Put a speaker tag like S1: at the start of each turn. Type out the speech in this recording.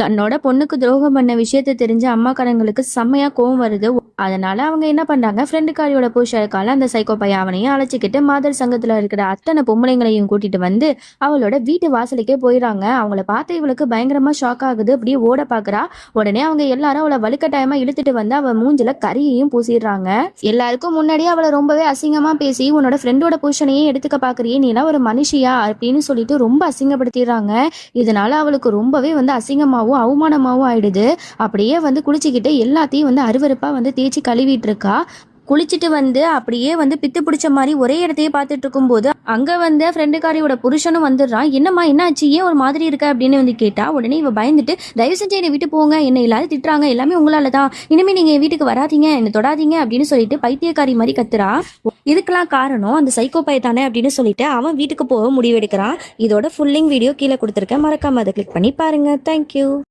S1: தன்னோட பொண்ணுக்கு துரோகம் பண்ண விஷயத்த தெரிஞ்ச அம்மாக்காரங்களுக்கு செம்மையா கோவம் வருது. அதனால அவங்க என்ன பண்றாங்க, ஃப்ரெண்டுக்காரியோட புருஷன் இருக்கால அந்த சைக்கோ பையன் அவனையும் அழைச்சிக்கிட்டு மாதர் சங்கத்துல இருக்கிற அத்தனை பொம்பளைங்களையும் கூட்டிட்டு வந்து அவளோட வீட்டு வாசலுக்கே போயிடறாங்க. அவங்கள பார்த்து இவளுக்கு பயங்கரமா ஷாக் ஆகுது. அப்படியே ஓட பாக்குறா. உடனே அவங்க எல்லாரும் அவளை வலுக்கட்டாயமா இழுத்துட்டு வந்து அவ மூஞ்சில கரியையும் பூசிடுறாங்க. எல்லாருக்கும் முன்னாடியே அவளை ரொம்பவே அசிங்கமா பேசி, உன்னோட ஃப்ரெண்டோட புருஷனையே எடுத்துக்க பாக்குறியே, நீ எல்லாம் ஒரு மனுஷியா அப்படின்னு சொல்லிட்டு ரொம்ப அசிங்கப்படுத்திடுறாங்க. இதனால அவளுக்கு ரொம்பவே அசிங்கமாவும் அவமானமாவும் ஆயிடுது. அப்படியே குளிச்சுக்கிட்டு எல்லாத்தையும் அருவருப்பா தேய்ச்சி கழுவிட்டு இருக்கா. குளிச்சுட்டு அப்படியே பித்து பிடிச்ச மாதிரி ஒரே இடத்தையே பார்த்துட்டு இருக்கும்போது அங்க ஃப்ரெண்டுக்காரியோட புருஷனும் வந்துடுறான். என்னம்மா என்னாச்சு, ஏன் ஒரு மாதிரி இருக்க அப்படின்னு கேட்டா. உடனே இவ பயந்துட்டு, தயவு செஞ்சு என்னை விட்டு போங்க, என்னை எல்லாரும் திட்டுறாங்க, எல்லாமே உங்களால தான், இனிமே நீங்க என் வீட்டுக்கு வராதீங்க, என்ன தொடாதீங்க அப்படின்னு சொல்லிட்டு பைத்தியக்காரி மாதிரி கத்துறா. இதுக்கெல்லாம் காரணம் அந்த சைக்கோ பையத்தானே அப்படின்னு சொல்லிட்டு அவன் வீட்டுக்கு போக முடிவெடுக்கிறான். இதோட ஃபுல்லிங் வீடியோ கீழே கொடுத்துருக்கேன், மறக்காம அதை கிளிக் பண்ணி பாருங்க. தேங்க்யூ.